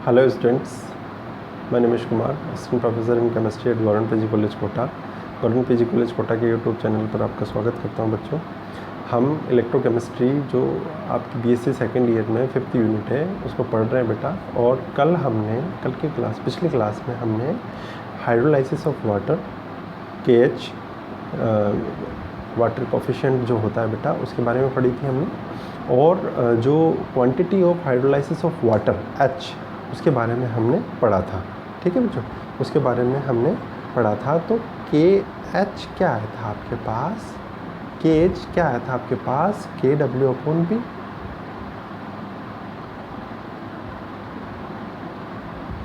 Hello students, my name is Kumar, assistant professor in chemistry at government PG college Kota. Government PG college Kota के YouTube channel पर आपका स्वागत करता हूं बच्चों। हम इलेक्ट्रोकेमिस्ट्री जो आपकी बीएससी सेकेंड ईयर में 5th यूनिट है उसको पढ़ रहे हैं बेटा। और पिछली क्लास में हमने hydrolysis of water KH water coefficient जो होता है बेटा उसके बारे में पढ़ी थी हमने। और जो quantity of hydrolysis of water H उसके बारे में हमने पढ़ा था। ठीक है बच्चों, उसके बारे में हमने पढ़ा था। तो KH क्या आया था आपके पास, KH क्या आया था आपके पास, KW/B।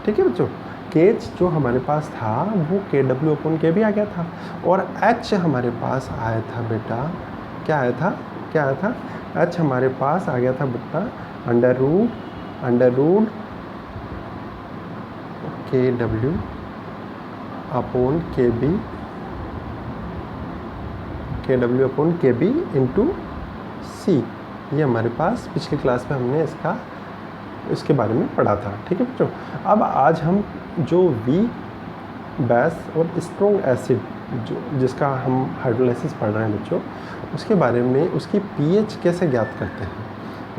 ठीक है बच्चों, KH जो हमारे पास था वो KW/KB आ गया था। और H हमारे पास आया था बेटा, क्या आया था H हमारे पास आ गया था बेटा under root KW/KB into C। ये हमारे पास पिछली क्लास में हमने इसके बारे में पढ़ा था। ठीक है बच्चों, अब आज हम जो वीक बेस और स्ट्रॉन्ग एसिड जिसका हम हाइड्रोलाइसिस पढ़ रहे हैं बच्चों, उसके बारे में उसकी पीएच कैसे ज्ञात करते हैं,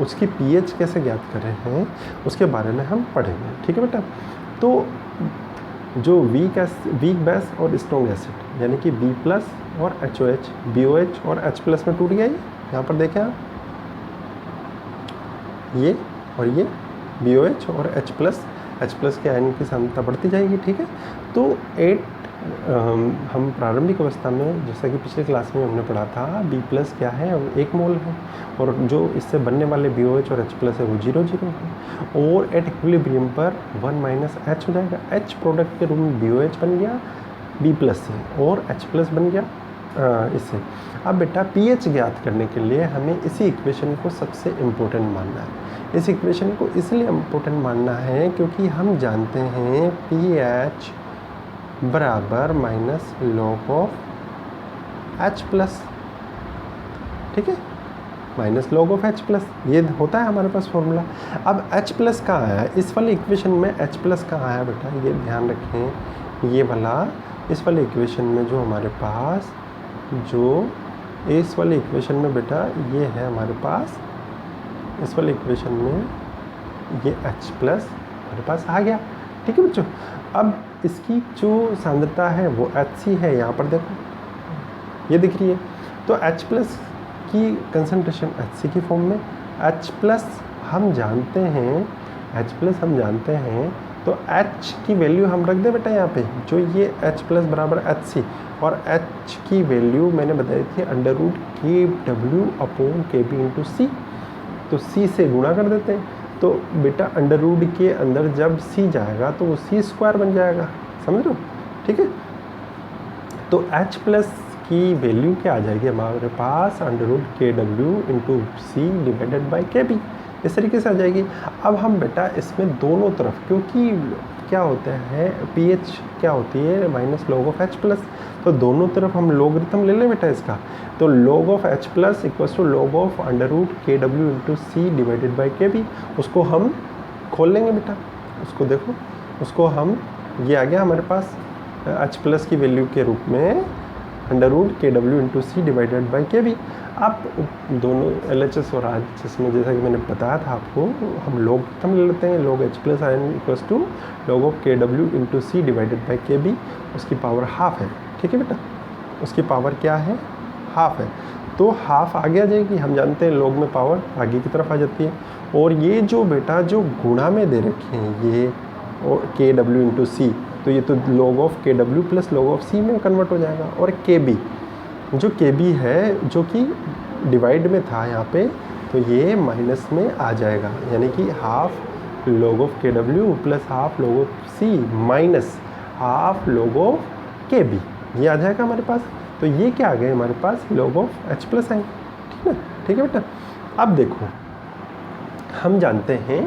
उसकी पीएच कैसे ज्ञात कर रहे हैं उसके बारे में हम पढ़ेंगे। ठीक है बेटा, तो जो वीक बेस और स्ट्रॉन्ग एसिड यानी कि B+ और HOH, BOH और H+ में टूट गया। ये यहाँ पर देखें आप, ये और ये BOH और H+ के आयन की सांद्रता बढ़ती जाएगी। ठीक है, तो हम प्रारंभिक अवस्था में जैसा कि पिछले क्लास में हमने पढ़ा था B+ क्या है, 1 मोल है। और जो इससे बनने वाले BOH और H+ है वो 0 है। और एट इक्विलिब्रियम पर 1 - H हो जाएगा। H प्रोडक्ट के रूप में BOH बन गया B+ से और H+ बन गया इससे। अब बेटा पीएच ज्ञात करने के लिए हमें इसी इक्वेशन को सबसे इम्पोर्टेंट मानना है। इस इक्वेशन को इसलिए इम्पोर्टेंट मानना है क्योंकि हम जानते हैं pH बराबर -log of H+। ठीक है, -log of H+, ये होता है हमारे पास फॉर्मूला। अब H+ कहाँ आया, इस वाले इक्वेशन में H+ कहाँ आया बेटा, ये ध्यान रखें। ये वाला इस वाले इक्वेशन में जो हमारे पास इस वाले इक्वेशन में बेटा ये है हमारे पास, इस वाले इक्वेशन में ये H+ हमारे पास आ गया। ठीक है बच्चों, अब इसकी जो सांद्रता है वो Hc है, यहाँ पर देखो ये दिख रही है। तो H+ की कंसंट्रेशन Hc की फॉर्म में, H+ हम जानते हैं तो H की वैल्यू हम रख दें बेटा यहाँ पे, जो ये H+ बराबर Hc और H की वैल्यू मैंने बताई थी √KW/KB इंटू C। तो C से गुणा कर देते हैं, तो बेटा अंडर रूट के अंदर जब C जाएगा तो वो C² बन जाएगा, समझ लो। ठीक है, तो H+ की वैल्यू क्या आ जाएगी हमारे पास, √KW into C divided by KB, इस तरीके से आ जाएगी। अब हम बेटा इसमें दोनों तरफ, क्योंकि क्या होता है pH क्या होती है -log of H+, तो दोनों तरफ हम लोगरिथम ले लें बेटा इसका। तो log of H+ = log of √KW into C divided by KB। उसको हम खोल लेंगे बेटा, उसको देखो, उसको हम, ये आ गया हमारे पास H+ की वैल्यू के रूप में √KW into C divided by KB। आप दोनों LHS और RHS में जैसा कि मैंने बताया था आपको, हम लोगरिथम ले लेते हैं। log H+ ion = log of KW into C divided by KB, उसकी पावर ½ है। ठीक है बेटा, उसकी पावर क्या है, ½ है। तो ½ आगे आ जाएगी, हम जानते हैं log में पावर आगे की तरफ आ जाती है। और ये जो बेटा जो गुणा में दे रखे हैं ये और KW इंटू C, तो ये तो log of KW + log of C में कन्वर्ट हो जाएगा। और KB, जो KB है जो कि डिवाइड में था यहाँ पे, तो ये माइनस में आ जाएगा, यानी कि ½ log of KW + ½ log of C minus ½ log of KB, ये आ जाएगा हमारे पास। तो ये क्या आ गए हमारे पास, log of H+ आए। ठीक है बेटा, अब देखो हम जानते हैं,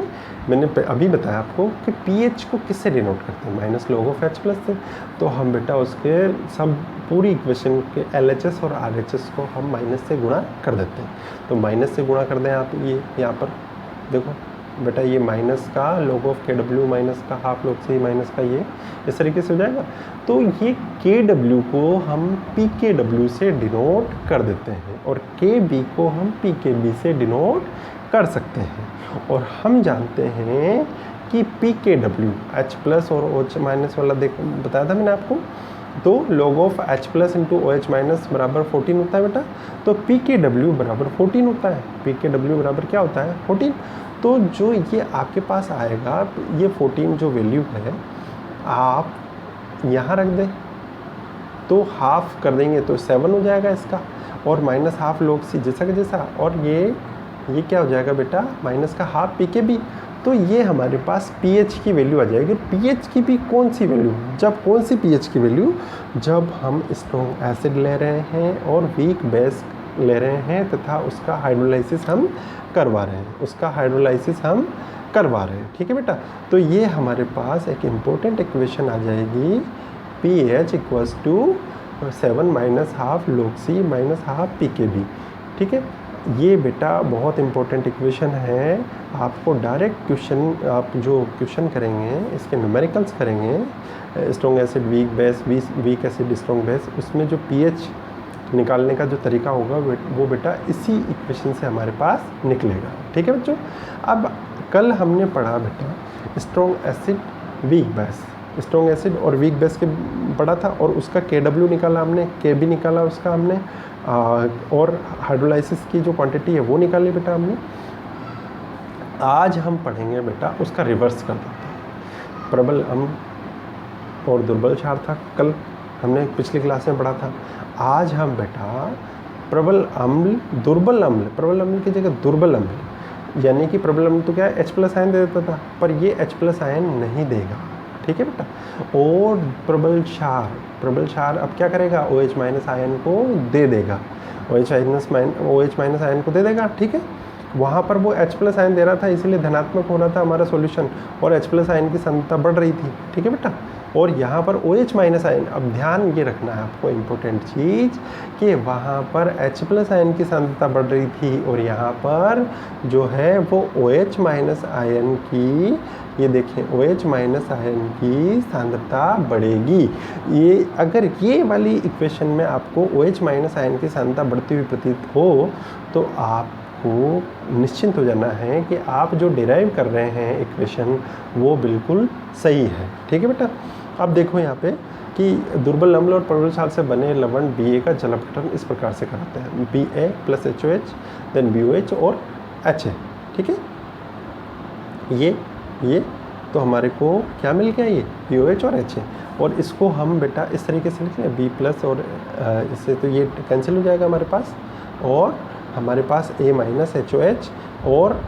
मैंने अभी बताया आपको कि pH को किससे डिनोट करते हैं, -log of H+ से। तो हम बेटा उसके सब पूरी इक्वेशन के LHS और RHS को हम माइनस से गुणा कर देते हैं। तो माइनस से गुणा कर दें आप, ये यहाँ पर देखो बेटा ये माइनस का log ऑफ KW माइनस का हाफ log C माइनस का ये इस तरीके से हो जाएगा। तो ये KW को हम PKW से डिनोट कर देते हैं और KB को हम PKB से डिनोट कर सकते हैं। और हम जानते हैं कि PKW H प्लस और OH माइनस वाला बताया था मैंने आपको, तो log of H plus into OH minus बराबर 14 होता है बेटा। तो PKW बराबर 14 होता है। PKW बराबर क्या होता है 14। तो जो ये आपके पास आएगा ये 14 जो वैल्यू है आप यहाँ रख दें तो हाफ कर देंगे तो 7 हो जाएगा इसका, और माइनस हाफ log C जैसा का जैसा, और ये क्या हो जाएगा बेटा माइनस का हाफ PKB। तो ये हमारे पास pH की वैल्यू आ जाएगी। pH की भी कौन सी वैल्यू, जब कौन सी pH की वैल्यू, जब हम स्ट्रॉन्ग एसिड ले रहे हैं और वीक बेस ले रहे हैं तथा उसका हाइड्रोलाइसिस हम करवा रहे हैं, ठीक है बेटा। तो ये हमारे पास एक इम्पोर्टेंट इक्वेशन आ जाएगी, pH equals to 7 minus half log C minus half PKB, ठीक है। ये बेटा बहुत इम्पोर्टेंट इक्वेशन है। आपको डायरेक्ट क्वेश्चन, आप जो क्वेश्चन करेंगे इसके न्यूमेरिकल्स करेंगे, strong acid weak base, weak acid strong base, उसमें जो pH निकालने का जो तरीका होगा वो बेटा इसी इक्वेशन से हमारे पास निकलेगा, ठीक है बच्चों। अब कल हमने पढ़ा बेटा strong acid weak base, strong acid और वीक बेस के पढ़ा था, और उसका KW निकाला हमने, KB निकाला उसका हमने, और हाइड्रोलाइसिस की जो क्वांटिटी है वो निकाली बेटा हमने। आज हम पढ़ेंगे बेटा उसका रिवर्स कर देते हैं। प्रबल अम्ल और दुर्बल क्षार था, कल हमने पिछली क्लास में पढ़ा था। आज हम बेटा प्रबल अम्ल दुर्बल अम्ल, प्रबल अम्ल की जगह दुर्बल अम्ल, यानी कि प्रबल अम्ल तो क्या है H प्लस आयन दे देता था, पर ये H प्लस आयन नहीं देगा, ठीक है बेटा। और प्रबल क्षार अब क्या करेगा, OH माइनस आयन को दे देगा, OH माइनस आयन को दे देगा, ठीक है। वहाँ पर वो H प्लस आयन दे रहा था, इसलिए धनात्मक हो रहा था हमारा सॉल्यूशन, और H प्लस आयन की सांद्रता बढ़ रही थी, ठीक है बेटा। और यहाँ पर OH माइनस आयन, अब ध्यान ये रखना है आपको इम्पोर्टेंट चीज़ कि वहाँ पर H प्लस आयन की सांद्रता बढ़ रही थी, और यहाँ पर जो है वो OH माइनस आयन की, ये देखें OH माइनस आयन की सांद्रता बढ़ेगी। ये अगर ये वाली इक्वेशन में आपको OH माइनस आयन की सांद्रता बढ़ती हुई प्रतीत हो तो आपको निश्चिंत हो जाना है कि आप जो डिराइव कर रहे हैं इक्वेशन वो बिल्कुल सही है, ठीक है बेटा। अब देखो यहाँ पे कि दुर्बल अम्ल और प्रबल क्षार से बने लवण BA का जल अपघटन इस प्रकार से कराते हैं, BA plus HOH then BOH और HA, ठीक है। ये तो हमारे को क्या मिल गया, ये BOH और HA, और इसको हम बेटा इस तरीके से लिख लें B प्लस, और इससे तो ये कैंसिल हो जाएगा हमारे पास, और हमारे पास A माइनस HOH, और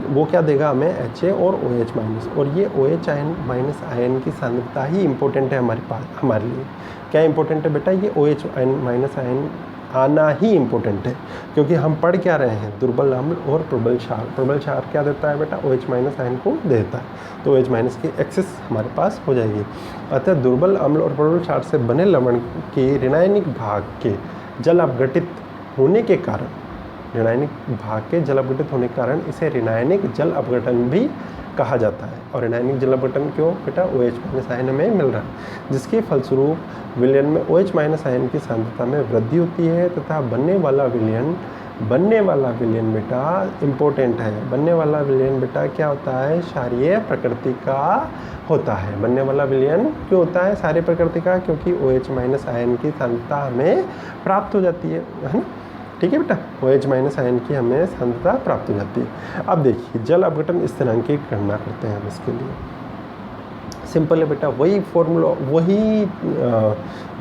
वो क्या देगा हमें HA और OH माइनस, और ये OH आयन माइनस आयन की सांद्रता ही इम्पोर्टेंट है हमारे लिए। क्या इम्पोर्टेंट है बेटा, ये OH आयन माइनस आयन आना ही इम्पोर्टेंट है, क्योंकि हम पढ़ क्या रहे हैं, दुर्बल अम्ल और प्रबल क्षार। प्रबल क्षार क्या देता है बेटा, OH माइनस आयन को देता है, तो OH माइनस की एक्सेस हमारे पास हो जाएगी। अतः दुर्बल अम्ल और प्रबल क्षार से बने लवण के ऋणायनिक भाग के जल अपघटित होने के कारण, ऋणायनिक भाग के जल अपघटित होने के कारण इसे ऋणायनिक जल अपघटन भी कहा जाता है। और ऋणायनिक जल अपघटन क्यों बेटा, OH माइनस आयन हमें मिल रहा है, जिसके फलस्वरूप विलयन में OH माइनस आयन की सांद्रता में वृद्धि होती है, तथा बनने वाला विलयन बेटा इम्पोर्टेंट है। बनने वाला विलयन बेटा क्या होता है, क्षारीय प्रकृति का होता है। बनने वाला विलयन क्यों होता है क्षारीय प्रकृति का, क्योंकि OH माइनस आयन की सांद्रता हमें प्राप्त हो जाती है ना, ठीक है बेटा। OH माइनस आयन की हमें सांद्रता प्राप्त हो जाती है। अब देखिए जल अपघटन स्थिरांक की गणना करते हैं हम इसके लिए। सिंपल है बेटा, वही फॉर्मूला, वही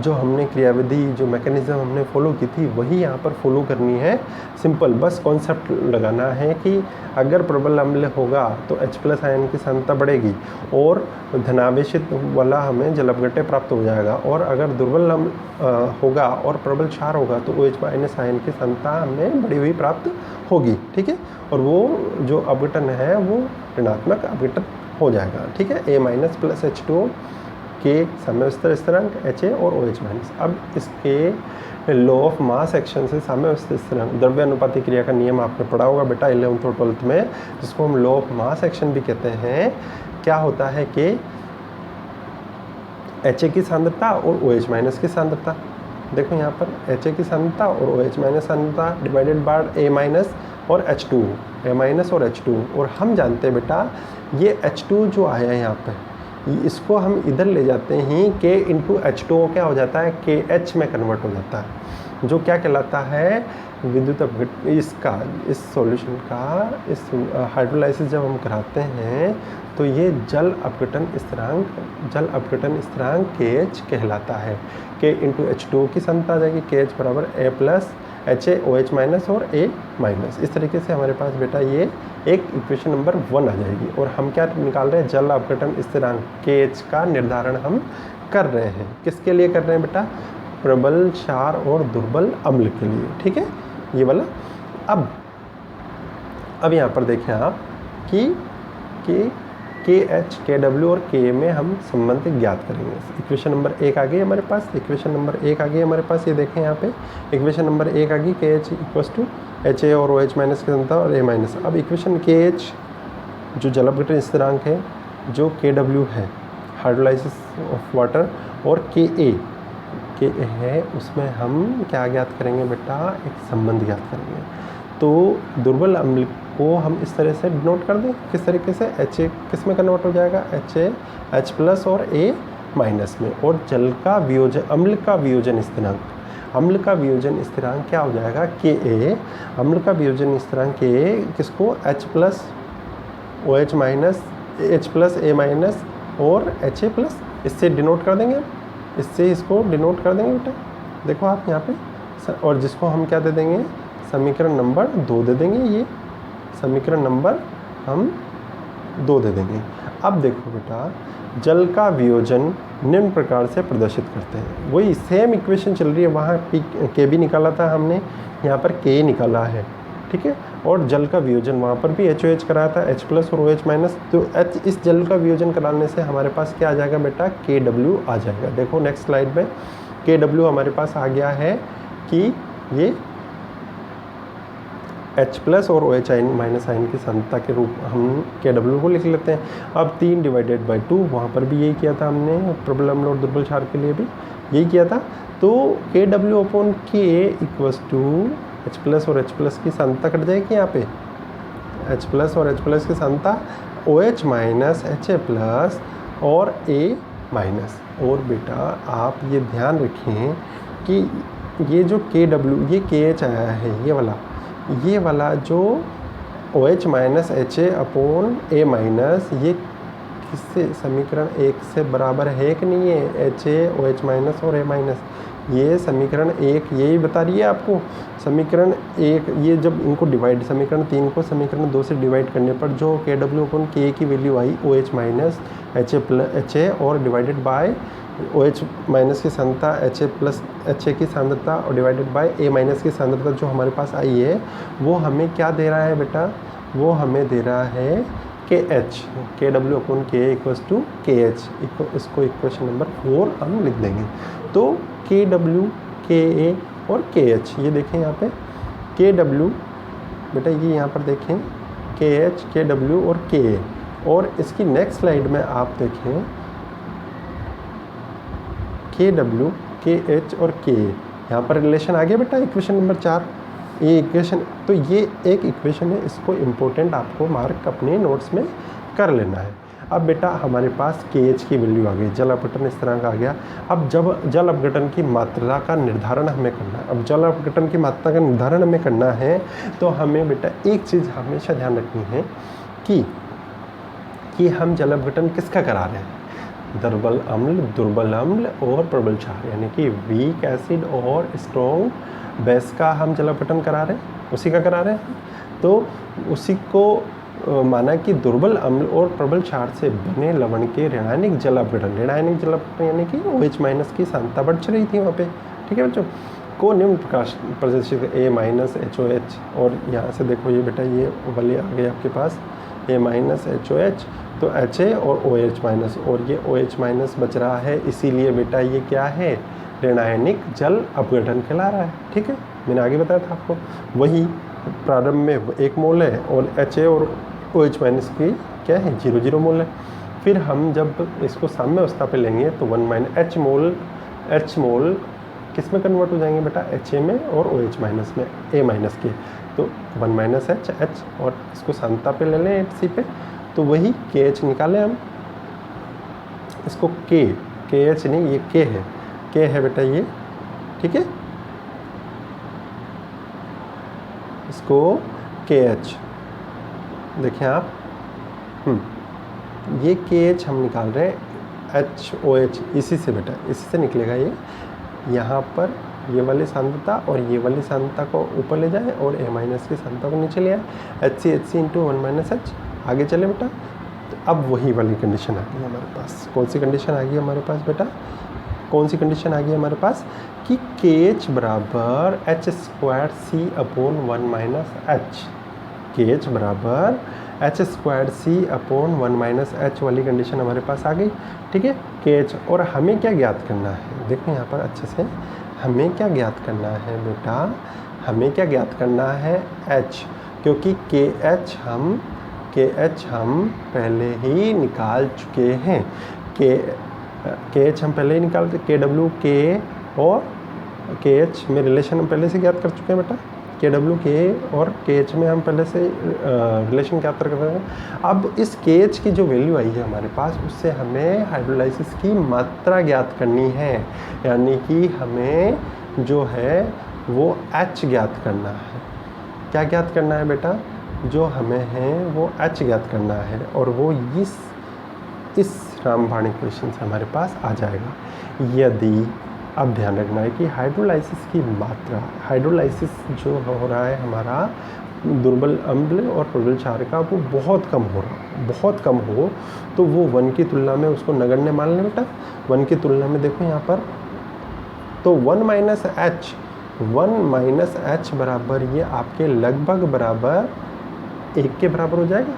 जो हमने क्रियाविधि, जो मैकेनिज्म हमने फॉलो की थी वही यहाँ पर फॉलो करनी है। सिंपल बस कॉन्सेप्ट लगाना है कि अगर प्रबल अम्ल होगा तो H प्लस आयन की सांद्रता बढ़ेगी और धनावेशित वाला हमें जल अपघट्य प्राप्त हो जाएगा, और अगर दुर्बल अम्ल होगा और प्रबल क्षार होगा तो OH माइनस आयन की सांद्रता हमें बढ़ी हुई प्राप्त होगी, ठीक है। और वो जो अपघटन है वो ऋणात्मक अपघटन हो जाएगा, ठीक है। A माइनस प्लस H2O के साम्यावस्था स्थिरांक HA और OH माइनस। अब इसके लॉ ऑफ मास एक्शन से साम्यावस्था स्थिरांक द्रव्य अनुपाती क्रिया का नियम आपने पढ़ा होगा बेटा 11th और 12th में, जिसको हम लॉ ऑफ मास एक्शन भी कहते हैं। क्या होता है कि HA की सांद्रता और OH माइनस की सांद्रता, देखो यहाँ पर HA की सांद्रता और OH माइनस सांद्रता डिवाइडेड बाय A माइनस और H2, A माइनस और H2। और हम जानते हैं बेटा ये H2 जो आया है यहाँ पे, इसको हम इधर ले जाते हैं K इंटू H2O क्या हो जाता है, KH में कन्वर्ट हो जाता है, जो क्या कहलाता है विद्युत अपघटन। इसका इस सॉल्यूशन का इस हाइड्रोलाइसिस जब हम कराते हैं तो ये जल अपघटन स्थिरांक KH कहलाता है। K इंटू H2O की सांद्रता आ जाएगी, KH बराबर A plus HA OH minus और A माइनस। इस तरीके से हमारे पास बेटा ये एक इक्वेशन नंबर 1 आ जाएगी। और हम क्या निकाल रहे हैं, जल अपघटन स्थिरांक KH का निर्धारण हम कर रहे हैं। किसके लिए कर रहे हैं बेटा, प्रबल क्षार और दुर्बल अम्ल के लिए, ठीक है ये वाला। अब यहाँ पर देखें आप कि KH KW और K में हम संबंध ज्ञात करेंगे। इक्वेशन नंबर 1 आ गई हमारे पास, इक्वेशन नंबर 1 आ गई हमारे पास, ये देखें यहाँ पे इक्वेशन नंबर 1 आ गई, KH इक्वल्स टू HA और OH माइनस की सांद्रता और A माइनस। अब इक्वेशन KH जो जल अपघटन स्थिरांक है, जो KW है हाइड्रोलाइसिस ऑफ वाटर, और KA है उसमें हम क्या ज्ञात करेंगे बेटा, एक संबंध ज्ञात करेंगे। तो दुर्बल अम्ल को हम इस तरह से डिनोट कर दें, किस तरीके से, HA किस में कन्वर्ट हो जाएगा, HA H प्लस और A माइनस में। और जल का वियोजन, अम्ल का वियोजन स्थिरांक क्या हो जाएगा, KA। अम्ल का वियोजन स्थिरांक KA किसको, H plus OH minus, H plus A minus और HA प्लस, इससे डिनोट कर देंगे, इससे इसको डिनोट कर देंगे बेटा। देखो आप यहाँ पे, और जिसको हम क्या दे देंगे, समीकरण नंबर 2 दे देंगे, ये समीकरण नंबर हम 2 दे देंगे। अब देखो बेटा, जल का वियोजन निम्न प्रकार से प्रदर्शित करते हैं। वही सेम इक्वेशन चल रही है, वहाँ के भी निकाला था हमने, यहाँ पर के निकाला है, ठीक है। और जल का वियोजन वहाँ पर भी HOH कराया था, H प्लस और OH माइनस। तो इस जल का वियोजन कराने से हमारे पास क्या आ जाएगा बेटा, KW आ जाएगा। देखो नेक्स्ट स्लाइड में KW हमारे पास आ गया है कि ये H प्लस और OH माइनस आयन की सांद्रता के रूप हम KW को लिख लेते हैं। अब 3 डिवाइडेड बाई 2, वहाँ पर भी यही किया था हमने, प्रबल अम्ल और दुर्बल क्षार के लिए भी यही किया था। तो KW upon K equals to H plus और H प्लस की सांद्रता कट जाएगी यहाँ पे, H प्लस और H प्लस की सांद्रता, OH माइनस HA प्लस और A माइनस। और बेटा आप ये ध्यान रखें कि ये जो KW, ये KH आया है, ये वाला जो OH minus HA upon A minus, ये किससे, समीकरण 1 से बराबर है कि नहीं है, HA OH माइनस और A माइनस। ये समीकरण 1 यही बता रही है आपको। समीकरण 1 ये जब इनको डिवाइड, समीकरण 3 को समीकरण 2 से डिवाइड करने पर जो KW अपॉन K की वैल्यू आई, OH माइनस HA और डिवाइडेड बाय OH माइनस की सांद्रता, HA प्लस HA की सांद्रता और डिवाइडेड बाय A माइनस की सांद्रता जो हमारे पास आई है, वो हमें क्या दे रहा है बेटा, वो हमें दे रहा है KH, KW upon K equals to KH। इसको इक्वेशन नंबर 4 हम लिख देंगे। तो KW, KA और KH, ये देखें यहाँ पे KW बेटा, ये यहाँ पर देखें KH, KW और KA। और इसकी नेक्स्ट स्लाइड में आप देखें KW, KH और KA, यहाँ पर रिलेशन आ गया बेटा, इक्वेशन नंबर 4। ये इक्वेशन, तो ये एक इक्वेशन है, इसको इम्पोर्टेंट आपको मार्क अपने नोट्स में कर लेना है। अब बेटा हमारे पास KH की वैल्यू आ गई, जल अपघटन स्थिरांक आ गया। अब जब जल अपघटन की मात्रा का निर्धारण हमें करना है, अब जल अपघटन की मात्रा का निर्धारण हमें करना है, तो हमें बेटा एक चीज़ हमेशा ध्यान रखनी है कि हम जल अपघटन किसका करा रहे हैं, दुर्बल अम्ल और प्रबल क्षार, यानी कि वीक एसिड और स्ट्रॉन्ग बेस का हम जल अपघटन करा रहे हैं, उसी का करा रहे हैं। तो उसी को माना कि दुर्बल अम्ल और प्रबल क्षार से बने लवण के ऋणायनिक जल अपघटन यानी कि OH माइनस की सांद्रता बढ़ रही थी वहाँ पे, ठीक है बच्चों, को निम्न प्रकार प्रदर्शित A माइनस HOH। और यहाँ से देखो ये बेटा, ये वाले आ गए आपके पास, ए माइनस HOH, तो HA और OH माइनस, और ये OH माइनस बच रहा है, इसीलिए बेटा ये क्या है, ऋणायनिक जल अपघटन कहला रहा है। ठीक है, मैंने आगे बताया था आपको। वही प्रारंभ में 1 मोल है और HA और OH माइनस की क्या है, 0 मोल है। फिर हम जब इसको साम्य अवस्था पे लेंगे तो 1 माइनस H मोल किस में कन्वर्ट हो जाएंगे बेटा, HA में और OH माइनस में, A माइनस के, तो 1 माइनस H, और इसको साम्यता पे ले लें HC पे, तो वही KH निकालें हम। इसको KH नहीं, ये K है बेटा ये, ठीक है, इसको KH देखें आप, ये KH हम निकाल रहे हैं HOH, इसी से बेटा, इसी से निकलेगा ये। यहाँ पर ये वाली सांद्रता और ये वाली सांद्रता को ऊपर ले जाए और A माइनस की सांद्रता को नीचे ले आए, HC इंटू 1 माइनस H, आगे चले बेटा। तो अब वही वाली कंडीशन आ गई हमारे पास। कौन सी कंडीशन आ गई हमारे पास बेटा, कौन सी कंडीशन आ गई हमारे पास कि KH बराबर H²C/1 माइनस H, KH बराबर H²C/1 माइनस H वाली कंडीशन हमारे पास आ गई। ठीक है, KH, और हमें क्या ज्ञात करना है, देखो यहाँ पर अच्छे से, हमें क्या ज्ञात करना है बेटा, हमें क्या ज्ञात करना है H, क्योंकि KH हम पहले ही निकाल चुके हैं। KH हम पहले ही निकाल चुके, KW K और KH में रिलेशन हम पहले से ज्ञात कर चुके हैं बेटा, KW K और KH में हम पहले से रिलेशन ज्ञात कर रहे हैं। अब इस KH की जो वैल्यू आई है हमारे पास, उससे हमें हाइड्रोलाइसिस की मात्रा ज्ञात करनी है, यानी कि हमें जो है वो H ज्ञात करना है। क्या ज्ञात करना है बेटा, जो हमें है वो H ज्ञात करना है, और वो इस रामबाण इक्वेशन से हमारे पास आ जाएगा। यदि, अब ध्यान रखना है कि हाइड्रोलाइसिस की मात्रा, हाइड्रोलाइसिस जो हो रहा है हमारा दुर्बल अम्ल और प्रबल क्षार का, वो बहुत कम हो रहा, बहुत कम हो, तो वो 1 की तुलना में उसको नगण्य मान लें बेटा। 1 की तुलना में देखो यहाँ पर, तो 1 माइनस H बराबर ये आपके लगभग बराबर 1 के बराबर हो जाएगा।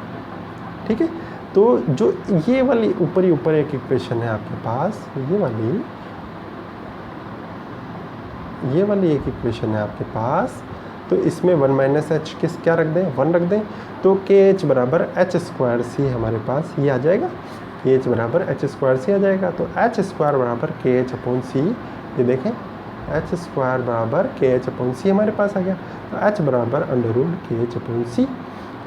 ठीक है, तो जो ये वाली ऊपर एक इक्वेशन है आपके पास, ये वाली एक इक्वेशन है आपके पास, तो इसमें 1 माइनस H क्या रख दें, 1 रख दें, तो KH बराबर H² हमारे पास ये आ जाएगा, KH बराबर H² आ जाएगा। तो H² बराबर KH/C, ये देखें H² बराबर KH/C हमारे पास आ गया। तो H बराबर √KH/C,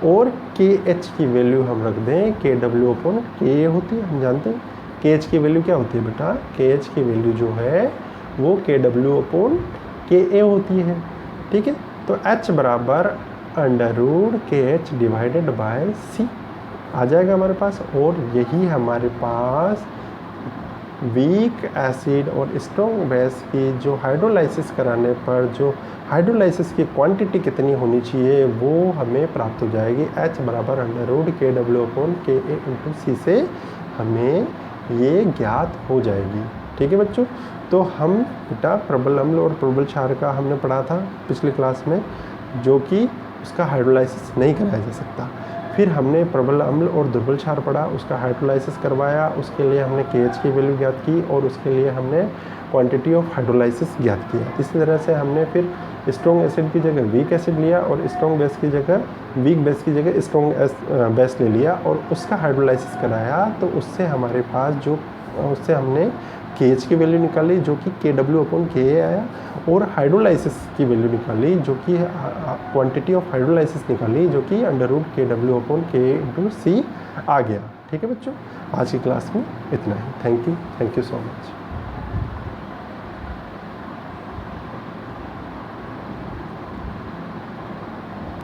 और KH की वैल्यू हम रख दें KW/Ka होती है, हम जानते हैं KH की वैल्यू क्या होती है बेटा, KH की वैल्यू जो है वो KW/Ka होती है। ठीक है, तो H बराबर √KH/C आ जाएगा हमारे पास, और यही हमारे पास वीक एसिड और स्ट्रॉन्ग बेस की जो हाइड्रोलाइसिस कराने पर जो हाइड्रोलाइसिस की क्वांटिटी कितनी होनी चाहिए वो हमें प्राप्त हो जाएगी। H बराबर √KW/Ka/C से हमें ये ज्ञात हो जाएगी। ठीक है बच्चों, तो हम बेटा प्रबल अम्ल और प्रबल क्षार का हमने पढ़ा था पिछली क्लास में, जो कि उसका हाइड्रोलाइसिस नहीं कराया जा सकता। फिर हमने प्रबल अम्ल और दुर्बल क्षार पढ़ा, उसका हाइड्रोलाइसिस करवाया, उसके लिए हमने KH की वैल्यू ज्ञात की, और उसके लिए हमने क्वांटिटी ऑफ हाइड्रोलाइसिस ज्ञात किया। इसी तरह से हमने फिर स्ट्रॉन्ग एसिड की जगह वीक एसिड लिया, और स्ट्रॉन्ग बेस की जगह वीक बेस की जगह स्ट्रॉन्ग बेस ले लिया, और उसका हाइड्रोलाइसिस कराया। तो उससे हमारे पास उससे हमने KH की वैल्यू निकाली जो कि KW/Ka आया, और हाइड्रोलाइसिस की वैल्यू निकाली जो कि क्वांटिटी ऑफ हाइड्रोलाइसिस निकाली जो कि √KW/Ka/C आ गया। ठीक है बच्चों, आज की क्लास में इतना ही। Thank you so much.